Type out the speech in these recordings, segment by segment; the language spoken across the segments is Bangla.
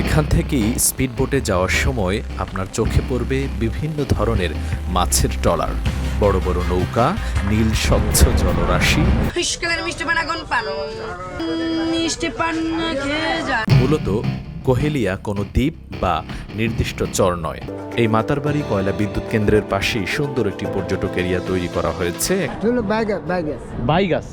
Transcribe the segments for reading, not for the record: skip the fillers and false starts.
এখান থেকেই স্পিডবোটে যাওয়ার সময় আপনার চোখে পড়বে বিভিন্ন ধরনের মাছের ট্রলার, বড় বড় নৌকা, নীল স্বচ্ছ জলরাশি। মূলত কোহেলিয়া কোনো দ্বীপ বা নির্দিষ্ট চর নয়। এই মাতারবাড়ি কয়লা বিদ্যুৎ কেন্দ্রের পাশেই সুন্দর একটি পর্যটক এরিয়া তৈরি করা হয়েছে। বাইগাস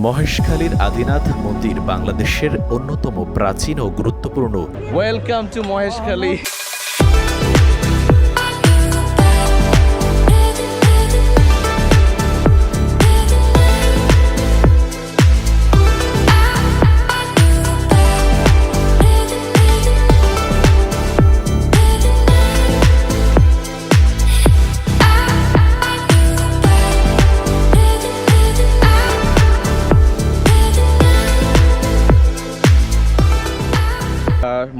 মহেশখালীর আদিনাথ মন্দির বাংলাদেশের অন্যতম প্রাচীন ও গুরুত্বপূর্ণ। Welcome to Maheshkhali.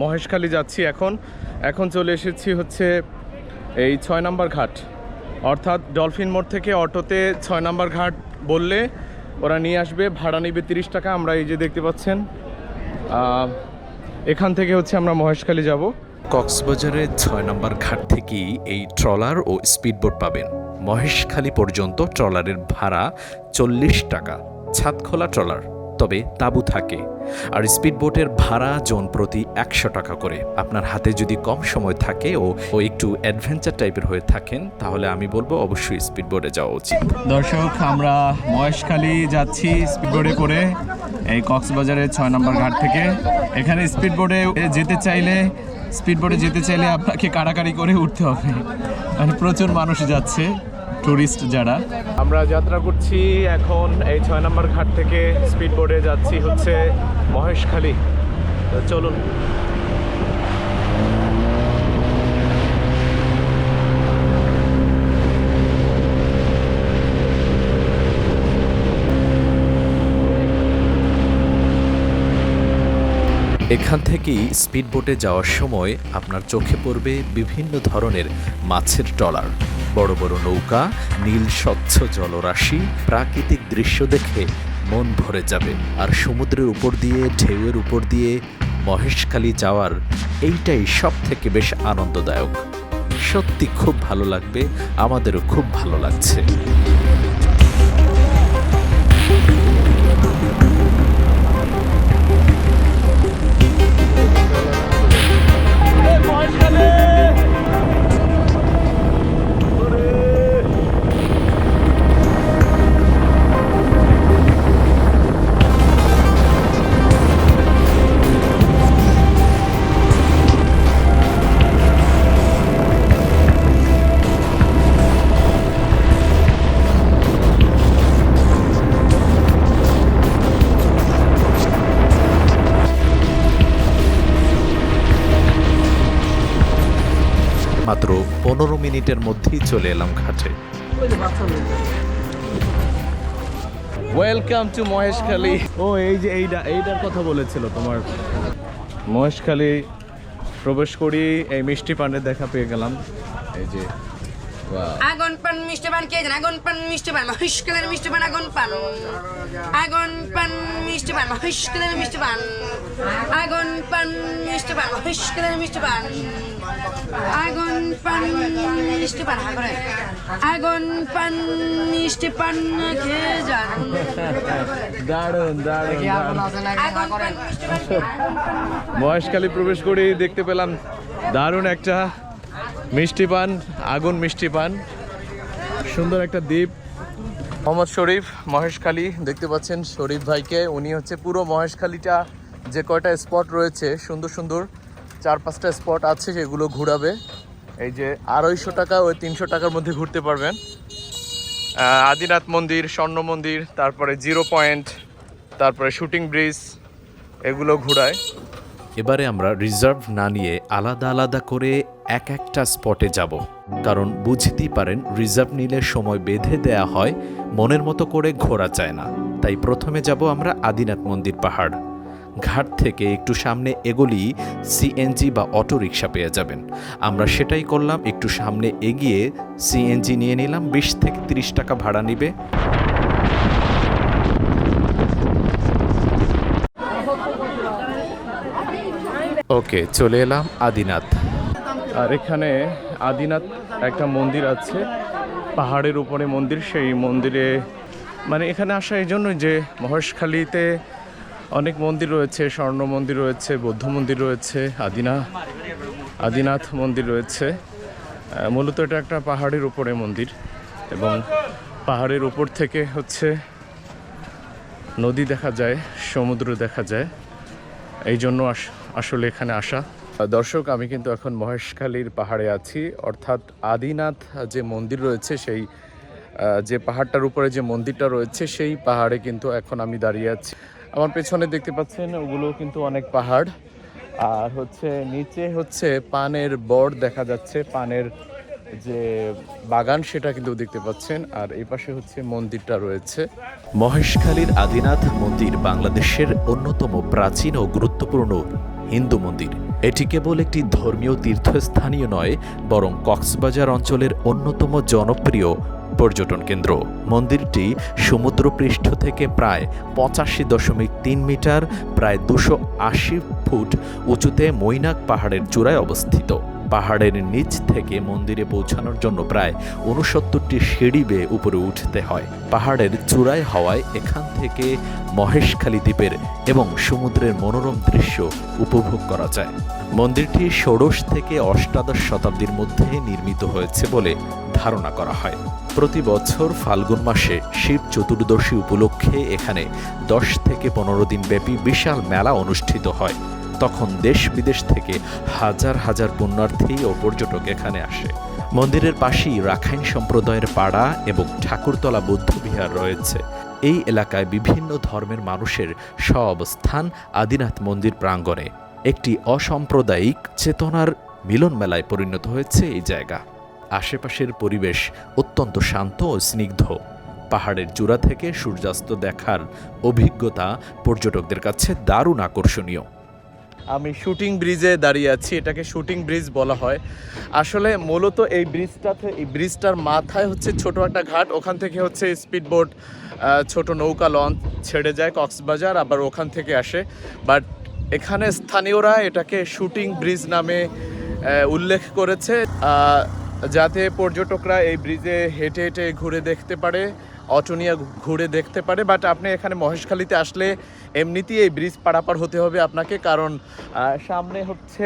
মহেশখালী যাচ্ছি এখন চলে এসেছি হচ্ছে এই 6 নম্বর ঘাট, অর্থাৎ ডলফিন মোড় থেকে অটোতে 6 নম্বর ঘাট বললে ওরা নিয়ে আসবে, ভাড়া নেবে 30 টাকা। আমরা এই যে দেখতে পাচ্ছেন এখান থেকে হচ্ছে আমরা মহেশখালী যাব। কক্সবাজারের 6 নম্বর ঘাট থেকেই এই ট্রলার ও স্পিডবোট পাবেন। মহেশখালী পর্যন্ত ট্রলারের ভাড়া 40 টাকা, ছাদখোলা ট্রলার, তবে তাঁবু থাকে। আর স্পিডবোটের ভাড়া জন প্রতি 100 টাকা করে। আপনার হাতে যদি কম সময় থাকে ও একটু অ্যাডভেঞ্চার টাইপের হয়ে থাকেন, তাহলে আমি বলবো অবশ্যই স্পিডবোটে যাওয়া উচিত। দর্শক, আমরা মহেশখালী যাচ্ছি স্পিডবোটে করে এই কক্সবাজারের 6 নম্বর ঘাট থেকে। এখানে স্পিডবোটে যেতে চাইলে আপনাকে কাড়াকাড়ি করে উঠতে হবে, মানে প্রচুর মানুষ যাচ্ছে, টুরিস্ট যারা। আমরা যাত্রা করছি এখন এই 6 নম্বর ঘাট থেকে স্পিডবোটে যাচ্ছি হচ্ছে মহেশখালী। চলুন। এখান থেকেই স্পিডবোটে যাওয়ার সময় আপনার চোখে পড়বে বিভিন্ন ধরনের মাছের ট্রলার, বড় বড় নৌকা, নীল স্বচ্ছ জলরাশি। প্রাকৃতিক দৃশ্য দেখে মন ভরে যাবে। আর সমুদ্রের উপর দিয়ে, ঢেউয়ের উপর দিয়ে মহেশখালী যাওয়ার এইটাই সব থেকে বেশ আনন্দদায়ক। সত্যি খুব ভালো লাগবে, আমাদেরও খুব ভালো লাগছে। মাত্র 15 মিনিটের মধ্যেই চলে এলাম ঘাটে। Welcome to Maheshkhali. ও এই যে এইটার কথা বলেছিল তোমার। মহেশখালী প্রবেশ করি, এই মিষ্টি পানের দেখা পেয়ে গেলাম। এই যে আগুন পান মিষ্টি পান, কে জানে আগুন পান মিষ্টি পান, মহেশখালীর মিষ্টি পান, আগুন পান, আগুন পান মিষ্টি পান, মহেশখালীর মিষ্টি পান, আগুন পান মিষ্টি পান, মহেশখালীর মিষ্টি পান, আগুন পান মিষ্টি পান, আগুন পান মিষ্টি পান, কে জানে। দারুণ। মহেশখালী প্রবেশ করি দেখতে পেলাম দারুণ একটা মিষ্টি পান, আগুন মিষ্টি পান, সুন্দর একটা দ্বীপ। মোহাম্মদ শরীফ, মহেশখালী। দেখতে পাচ্ছেন শরীফ ভাইকে, উনি হচ্ছে পুরো মহেশখালীটা যে কয়টা স্পট রয়েছে, সুন্দর সুন্দর 4-5টা স্পট আছে, সেগুলো ঘোরাবে। এই যে 250 টাকা ওই 300 টাকার মধ্যে ঘুরতে পারবেন। আদিনাথ মন্দির, স্বর্ণ মন্দির, তারপরে 0 পয়েন্ট, তারপরে শুটিং ব্রিজ, এগুলো ঘোরায়। এবারে আমরা রিজার্ভ না নিয়ে আলাদা আলাদা করে একটা স্পটে যাব, কারণ বুঝতেই পারেন রিজার্ভ নিলে সময় বেঁধে দেয়া হয়, মনের মতো করে ঘোরা যায় না। তাই প্রথমে যাব আমরা আদিনাথ মন্দির পাহাড়। ঘাট থেকে একটু সামনে এগোলেই সিএনজি বা অটো রিক্সা পেয়ে যাবেন। আমরা সেটাই করলাম, একটু সামনে এগিয়ে সিএনজি নিয়ে নিলাম। 20 থেকে 30 টাকা ভাড়া নিবে। ওকে, চলে এলাম আদিনাথ। আর এখানে আদিনাথ একটা মন্দির আছে, পাহাড়ের উপরে মন্দির। সেই মন্দিরে মানে এখানে আসা এই জন্য যে মহেশখালীতে অনেক মন্দির রয়েছে, স্বর্ণ মন্দির রয়েছে, বৌদ্ধ মন্দির রয়েছে, আদিনাথ মন্দির রয়েছে। মূলত এটা একটা পাহাড়ের উপরে মন্দির এবং পাহাড়ের উপর থেকে হচ্ছে নদী দেখা যায়, সমুদ্র দেখা যায়। এই জন্য আসলে এখানে আসা। দর্শক, আমি কিন্তু এখন মহেশখালীর পাহাড়ে আছি, অর্থাৎ আদিনাথ যে মন্দির রয়েছে সেই যে পাহাড়টার উপরে যে মন্দিরটা রয়েছে সেই পাহাড়ে কিন্তু এখন আমি দাঁড়িয়ে আছি। আমার পেছনে দেখতে পাচ্ছেন ওগুলো কিন্তু অনেক পাহাড়, আর হচ্ছে নিচে হচ্ছে পানের বড় দেখা যাচ্ছে, পানের যে বাগান সেটা কিন্তু দেখতে পাচ্ছেন, আর এই পাশে হচ্ছে মন্দিরটা রয়েছে। মহেশখালীর আদিনাথ মন্দির বাংলাদেশের অন্যতম প্রাচীন ও গুরুত্বপূর্ণ হিন্দু মন্দির। এটি কেবল একটি ধর্মীয় তীর্থস্থানীয় নয়, বরং কক্সবাজার অঞ্চলের অন্যতম জনপ্রিয় পর্যটন কেন্দ্র। মন্দিরটি সমুদ্রপৃষ্ঠ থেকে প্রায় 85.3 মিটার, প্রায় 280 ফুট উঁচুতে মৈনাক পাহাড়ের চূড়ায় অবস্থিত। পাহাড়ের নিচ থেকে মন্দিরে পৌঁছানোর জন্য প্রায় 69টি সিঁড়ি বেয়ে উপরে উঠতে হয়। পাহাড়ের চূড়ায় হওয়ায় এখান থেকে মহেশখালী দ্বীপের এবং সমুদ্রের মনোরম দৃশ্য উপভোগ করা যায়। মন্দিরটি ষোড়শ থেকে অষ্টাদশ শতাব্দীর মধ্যে নির্মিত হয়েছে বলে ধারণা করা হয়। প্রতি বছর ফাল্গুন মাসে শিব চতুর্দশী উপলক্ষে এখানে 10 থেকে 15 দিন ব্যাপী বিশাল মেলা অনুষ্ঠিত হয়। তখন দেশ বিদেশ থেকে হাজার হাজার পুণ্যার্থী ও পর্যটক এখানে আসে। মন্দিরের পাশেই রাখাইন সম্প্রদায়ের পাড়া এবং ঠাকুরতলা বৌদ্ধবিহার রয়েছে। এই এলাকায় বিভিন্ন ধর্মের মানুষের সহাবস্থান আদিনাথ মন্দির প্রাঙ্গণে। একটি অসাম্প্রদায়িক চেতনার মিলন মেলায় পরিণত হয়েছে এই জায়গা। আশেপাশের পরিবেশ অত্যন্ত শান্ত ও স্নিগ্ধ। পাহাড়ের চূড়া থেকে সূর্যাস্ত দেখার অভিজ্ঞতা পর্যটকদের কাছে দারুণ আকর্ষণীয়। আমি শুটিং ব্রিজে দাঁড়িয়ে আছি, এটাকে শুটিং ব্রিজ বলা হয়। আসলে মূলত এই ব্রিজটার মাথায় হচ্ছে ছোট একটা ঘাট, ওখান থেকে হচ্ছে স্পিডবোট, ছোট নৌকা লঞ্চ ছেড়ে যায় কক্সবাজার, আবার ওখান থেকে আসে। বাট এখানে স্থানীয়রা এটাকে শুটিং ব্রিজ নামে উল্লেখ করেছে, যাতে পর্যটকরা এই ব্রিজে হেঁটে হেঁটে ঘুরে দেখতে পারে, অটো নিয়ে ঘুরে দেখতে পারে। বাট আপনি এখানে মহেশখালীতে আসলে এমনিতেই এই ব্রিজ পারাপার হতে হবে আপনাকে, কারণ সামনে হচ্ছে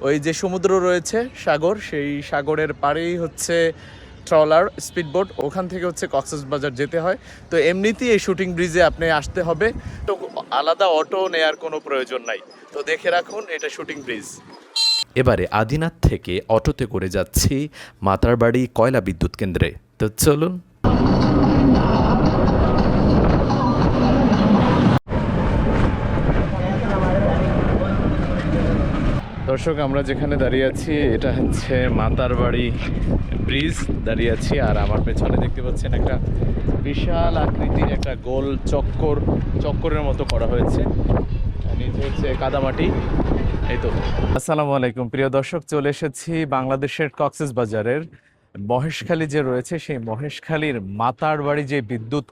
ওই যে সমুদ্র রয়েছে, সাগর, সেই সাগরের পাড়েই হচ্ছে ট্রলার, স্পিডবোট, ওখান থেকে হচ্ছে কক্সবাজার যেতে হয়। তো এমনিতেই এই শুটিং ব্রিজে আপনি আসতে হবে, তো আলাদা অটো নেয়ার কোনো প্রয়োজন নাই। তো দেখে রাখুন, এটা শুটিং ব্রিজ। এবারে আদিনাথ থেকে অটোতে করে যাচ্ছি মাতারবাড়ি কয়লা বিদ্যুৎ কেন্দ্রে। তো চলুন। দর্শক, আমরা যেখানে দাঁড়িয়ে আছি এটা হচ্ছে মাতারবাড়ি ব্রিজ দাঁড়িয়ে আছি, আর আমার পেছনে দেখতে পাচ্ছেন একটা বিশাল আকৃতির একটা গোল চক্করের মতো করা হয়েছে, নিচে হচ্ছে কাদামাটি। এই তো। আসসালামু আলাইকুম প্রিয় দর্শক, চলে এসেছি বাংলাদেশের কক্সবাজারের মহেশখালী যে রয়েছে সেই মহেশখালীর মাতারবাড়ি যে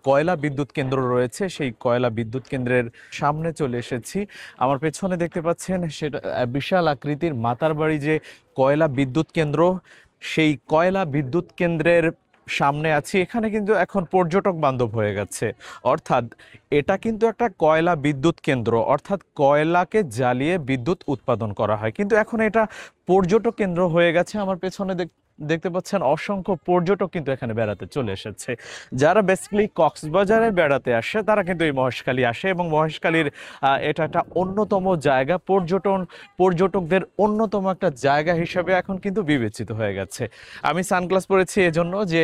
কয়লা বিদ্যুৎ কেন্দ্র রয়েছে সেই কয়লা বিদ্যুৎ কেন্দ্রের সামনে চলে এসেছি। আমার পেছনে দেখতে পাচ্ছেন সেটা বিশাল আকৃতির মাতারবাড়ি যে কয়লা বিদ্যুৎ কেন্দ্র, সেই কয়লা বিদ্যুৎ কেন্দ্রের সামনে আছি। এখানে কিন্তু এখন পর্যটক বান্ধব হয়ে গেছে, অর্থাৎ এটা কিন্তু একটা কয়লা বিদ্যুৎ কেন্দ্র, অর্থাৎ কয়লাকে জ্বালিয়ে বিদ্যুৎ উৎপাদন করা হয়, কিন্তু এখন এটা পর্যটক কেন্দ্র হয়ে গেছে। আমার পেছনে দেখতে পাচ্ছেন অসংখ্য পর্যটক কিন্তু এখানে বেড়াতে চলে এসেছে। যারা বেসিক্যালি কক্সবাজারে বেড়াতে আসে তারা কিন্তু এই মহেশখালী আসে, এবং মহেশখালীর এটা একটা অন্যতম জায়গা, পর্যটকদের অন্যতম একটা জায়গা হিসেবে এখন কিন্তু বিবেচিত হয়ে গেছে। আমি সানগ্লাস পরেছি এজন্য যে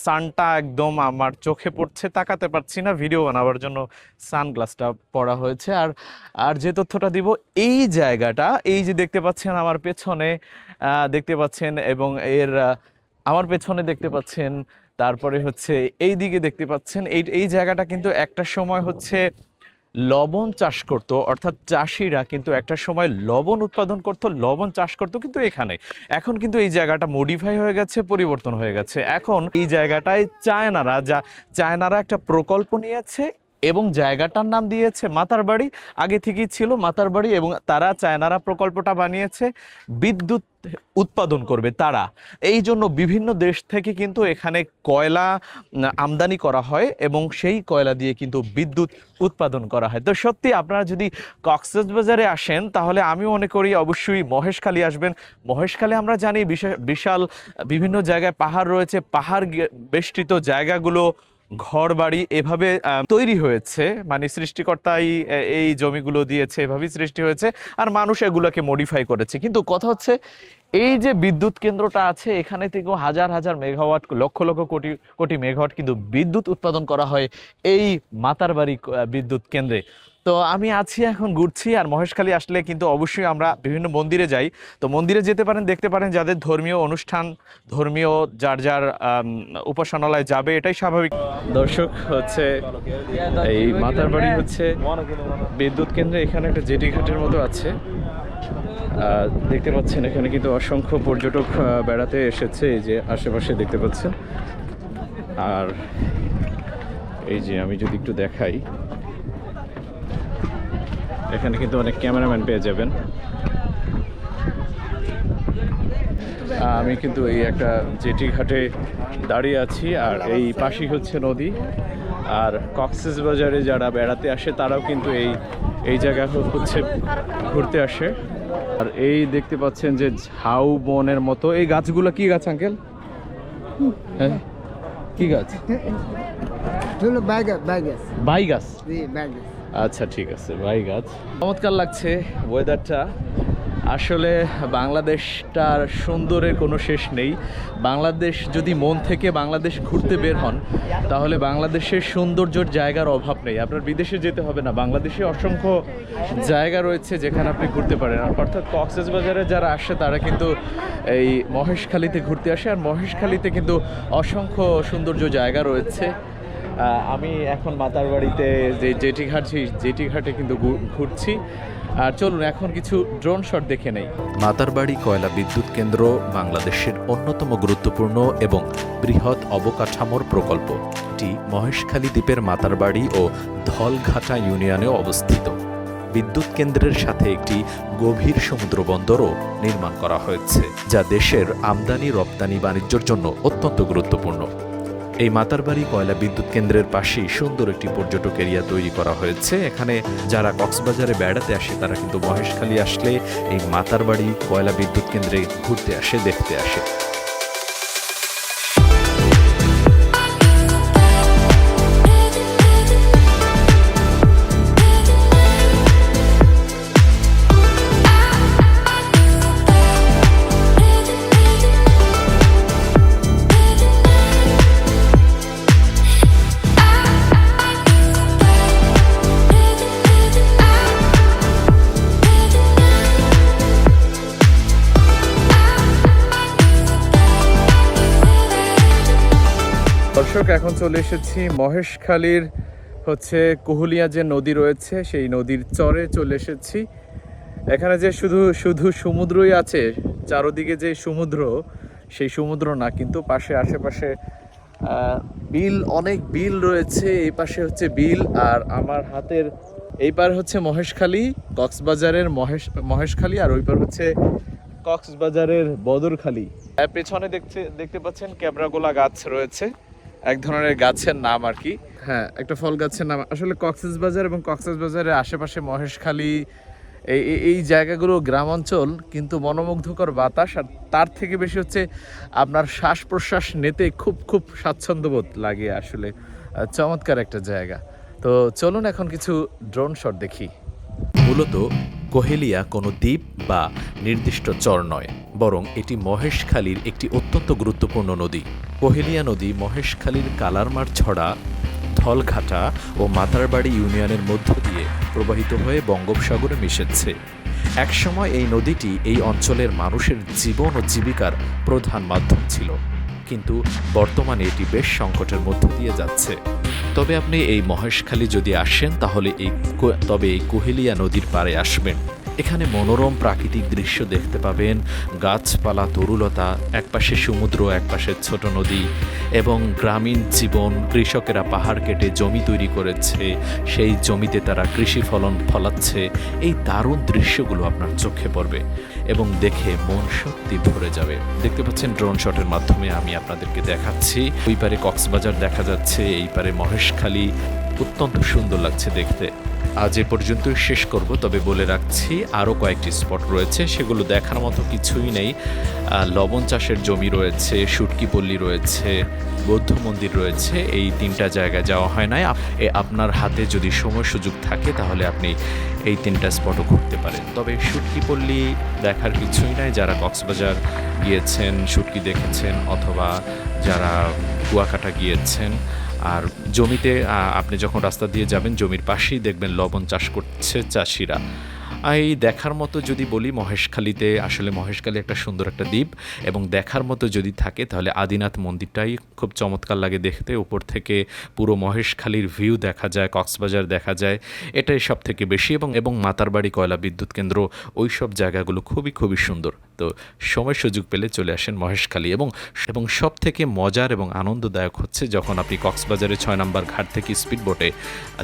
সানটা একদম আমার চোখে পড়ছে, তাকাতে পারছি না, ভিডিও বানাবার জন্য সানগ্লাসটা পরা হয়েছে। আর যে তথ্যটা দিব, এই জায়গাটা, এই যে দেখতে পাচ্ছেন আমার পেছনে দেখতে পাচ্ছেন, এবং আমার পেছনে দেখতে পাচ্ছেন, তারপরে হচ্ছে এই দিকে দেখতে পাচ্ছেন, এই জায়গাটা কিন্তু একটা সময় হচ্ছে লবণ চাষ করত, অর্থাৎ চাষিরা কিন্তু একটা সময় লবণ উৎপাদন করত, লবণ চাষ করত, কিন্তু এখন কিন্তু এই জায়গাটা মডিফাই হয়ে গেছে, পরিবর্তন হয়ে গেছে। এখন এই জায়গাটায় চায়নারা একটা প্রকল্প নিয়েছে, এবং জায়গাটার নাম দিয়েছে মাতারবাড়ি। আগে থেকেই ছিল মাতারবাড়ি, এবং তারা চায়নারা প্রকল্পটা বানিয়েছে বিদ্যুৎ উৎপাদন করবে তারা। এই জন্য বিভিন্ন দেশ থেকে কিন্তু এখানে কয়লা আমদানি করা হয় এবং সেই কয়লা দিয়ে কিন্তু বিদ্যুৎ উৎপাদন করা হয়। তো সত্যি আপনারা যদি কক্সবাজারে আসেন তাহলে আমি মনে করি অবশ্যই মহেশখালী আসবেন। মহেশখালী আমরা জানি বিশাল বিভিন্ন জায়গায় পাহাড় রয়েছে, পাহাড় বেষ্টিত জায়গাগুলো ঘর বাড়ি এভাবে তৈরি হয়েছে, মানে সৃষ্টিকর্তাই এই জমিগুলো দিয়েছে, এভাবেই সৃষ্টি হয়েছে, আর মানুষ এগুলোকে মডিফাই করেছে। কিন্তু কথা হচ্ছে এই যে বিদ্যুৎ কেন্দ্রটা আছে এখানে থেকে হাজার হাজার মেগাওয়াট, লক্ষ লক্ষ কোটি কোটি মেগাওয়াট কিন্তু বিদ্যুৎ উৎপাদন করা হয় এই মাতারবাড়ি বিদ্যুৎ কেন্দ্রে। তো আমি আছি এখন ঘুরছি, আর মহেশখালী আসলে কিন্তু অবশ্যই আমরা বিভিন্ন মন্দিরে যাই। তো মন্দিরে যেতে পারেন, দেখতে পারেন, যাদের ধর্মীয় অনুষ্ঠান, ধর্মীয় যার যার উপাসনালয় যাবে, এটাই স্বাভাবিক। দর্শক হচ্ছে এই মাতারবাড়ি হচ্ছে বিদ্যুৎ কেন্দ্রে, এখানে একটা জেটি ঘাটের মতো আছে দেখতে পাচ্ছেন। এখানে কিন্তু অসংখ্য পর্যটক বেড়াতে এসেছে, এই যে আশেপাশে দেখতে পাচ্ছেন। আর এই যে আমি যদি একটু দেখাই, এখানে কিন্তু অনেক ক্যামেরাম্যান পেয়ে যাবেন। আমি কিন্তু এই একটা জেটি ঘাটে দাঁড়িয়ে আছি, আর এই পাশেই হচ্ছে নদী। আর কক্সবাজারে যারা বেড়াতে আসে তারাও কিন্তু এই জায়গা হচ্ছে ঘুরতে আসে। আর এই দেখতে পাচ্ছেন যে ঝাউ বনের মতো এই গাছগুলো, কি গাছ আঙ্কেল? হ্যাঁ, কি গাছ? বাই গাছ। আচ্ছা ঠিক আছে, বাই গাছ। চমৎকার লাগছে ওয়েদারটা। আসলে বাংলাদেশটার সুন্দরের কোনো শেষ নেই। বাংলাদেশ যদি মন থেকে বাংলাদেশ ঘুরতে বের হন তাহলে বাংলাদেশের সৌন্দর্যের জায়গার অভাব নেই। আপনার বিদেশে যেতে হবে না, বাংলাদেশে অসংখ্য জায়গা রয়েছে যেখানে আপনি ঘুরতে পারেন। অর্থাৎ কক্সবাজারে যারা আসে তারা কিন্তু এই মহেশখালীতে ঘুরতে আসে, আর মহেশখালীতে কিন্তু অসংখ্য সৌন্দর্য জায়গা রয়েছে। আমি এখন মাতারবাড়িতে যে জেটি ঘাটে কিন্তু ঘুরছি। আর চলুন এখন কিছু ড্রোন শট দেখে নেই। মাতারবাড়ি কয়লা বিদ্যুৎ কেন্দ্র বাংলাদেশের অন্যতম গুরুত্বপূর্ণ এবং বৃহৎ অবকাঠামোর প্রকল্প। এটি মহেশখালী দ্বীপের মাতারবাড়ি ও ধলঘাটা ইউনিয়নে অবস্থিত। বিদ্যুৎ কেন্দ্রের সাথে একটি গভীর সমুদ্র বন্দরও নির্মাণ করা হয়েছে, যা দেশের আমদানি রপ্তানি বাণিজ্যের জন্য অত্যন্ত গুরুত্বপূর্ণ। এই মাতারবাড়ি কয়লা বিদ্যুৎ কেন্দ্রের পাশেই সুন্দর একটি পর্যটক এরিয়া তৈরি করা হয়েছে। এখানে যারা কক্সবাজারে বেড়াতে আসে তারা কিন্তু মহেশখালী আসলে এই মাতারবাড়ি কয়লা বিদ্যুৎ কেন্দ্রে ঘুরতে আসে, দেখতে আসে। দর্শক এখন চলে এসেছি মহেশখালীর হচ্ছে কুহুলিয়া যে নদী রয়েছে সেই নদীর চরে চলে এসেছি। এখানে যে শুধু সমুদ্রই আছে, চারদিকে যে সমুদ্র, সেই সমুদ্র না, কিন্তু আশেপাশে বিল, অনেক বিল রয়েছে। এই পাশে হচ্ছে বিল, আর আমার হাতের এই পার হচ্ছে মহেশখালী, কক্সবাজারের মহেশখালী, আর ওই পার হচ্ছে কক্সবাজারের বদরখালী। পেছনে দেখতে পাচ্ছেন ক্যাবরাগোলা গাছ রয়েছে, এক ধরনের গাছের নাম আর কি। হ্যাঁ, একটা ফল গাছের নাম। আসলে কক্সবাজার এবং কক্সবাজারের আশেপাশে মহেশখালী এই জায়গাগুলো গ্রাম অঞ্চল, কিন্তু মনোমুগ্ধকর বাতাস, আর তার থেকে বেশি হচ্ছে আপনার শ্বাস প্রশ্বাস নিতে খুব স্বাচ্ছন্দ্যবোধ লাগে। আসলে চমৎকার একটা জায়গা। তো চলুন এখন কিছু ড্রোন শট দেখি। মূলত কোহেলিয়া কোনো দ্বীপ বা নির্দিষ্ট চর নয়, বরং এটি মহেশখালীর একটি অত্যন্ত গুরুত্বপূর্ণ নদী। কোহেলিয়া নদী মহেশখালীর কালারমার ছড়া, ধলঘাটা ও মাতারবাড়ি ইউনিয়নের মধ্য দিয়ে প্রবাহিত হয়ে বঙ্গোপসাগরে মিশেছে। একসময় এই নদীটি এই অঞ্চলের মানুষের জীবন ও জীবিকার প্রধান মাধ্যম ছিল, কিন্তু বর্তমানে এটি বেশ সংকটের মধ্য দিয়ে যাচ্ছে। তবে আপনি এই মহেশখালী যদি আসেন তাহলে এই কোহেলিয়া নদীর পাড়ে আসবেন। এখানে মনোরম প্রাকৃতিক দৃশ্য দেখতে পাবেন, গাছপালা, তরুলতা, একপাশে সমুদ্র, একপাশে ছোট নদী এবং গ্রামীণ জীবন। কৃষকেরা পাহাড় কেটে জমি তৈরি করেছে, সেই জমিতে তারা কৃষি ফলাচ্ছে। এই দারুণ দৃশ্যগুলো আপনার চোখে পড়বে এবং দেখে মন সত্যি ভরে যাবে। দেখতে পাচ্ছেন ড্রোন শটের মাধ্যমে আমি আপনাদেরকে দেখাচ্ছি। ওই পারে কক্সবাজার দেখা যাচ্ছে, এই পারে মহেশখালী। অত্যন্ত সুন্দর লাগছে দেখতে। আজ এ পর্যন্তই শেষ করব, তবে বলে রাখছি আরও কয়েকটি স্পট রয়েছে, সেগুলো দেখার মতো কিছুই নেই। লবণ চাষের জমি রয়েছে, সুটকিপল্লী রয়েছে, বৌদ্ধ মন্দির রয়েছে। এই 3টা জায়গায় যাওয়া হয় নাই। আপনার হাতে যদি সময় সুযোগ থাকে তাহলে আপনি এই 3টা স্পটও ঘুরতে পারেন। তবে সুটকিপল্লী দেখার কিছুই নাই। যারা কক্সবাজার গিয়েছেন, সুটকি দেখেছেন, অথবা যারা কুয়াকাটা গিয়েছেন, আর জমিতে আপনি যখন রাস্তা দিয়ে যাবেন জমির পাশেই দেখবেন লবণ চাষ করছে চাষিরা। এই দেখার মতো যদি বলি, মহেশখালীতে আসলে মহেশখালী একটা সুন্দর একটা দ্বীপ, এবং দেখার মতো যদি থাকে তাহলে আদিনাথ মন্দিরটাই খুব চমৎকার লাগে দেখতে। উপর থেকে পুরো মহেশখালীর ভিউ দেখা যায়, কক্সবাজার দেখা যায়, এটাই সব থেকে বেশি। এবং মাতারবাড়ি কয়লা বিদ্যুৎ কেন্দ্র, ওই সব জায়গাগুলো খুবই খুবই সুন্দর। তো সময় সুযোগ পেলে চলে আসেন মহেশখালী। এবং সব থেকে মজার এবং আনন্দদায়ক হচ্ছে যখন আপনি কক্সবাজারের 6 নম্বর ঘাট থেকে স্পিডবোটে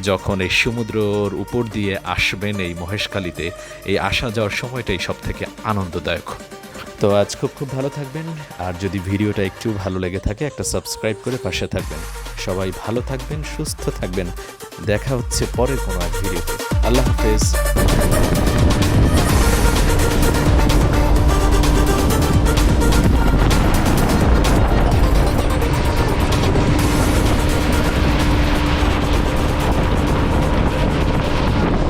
যখন এই সমুদ্রর উপর দিয়ে আসবেন এই মহেশখালীতে, এই আসা যাওয়ার সময়টাই সব থেকে আনন্দদায়ক। তো আজ খুব ভালো থাকবেন, আর যদি ভিডিওটা একটু ভালো লেগে থাকে একটা সাবস্ক্রাইব করে পাশে থাকবেন। সবাই ভালো থাকবেন, সুস্থ থাকবেন। দেখা হচ্ছে পরের কোনো এক ভিডিওতে। আল্লাহ হাফেজ।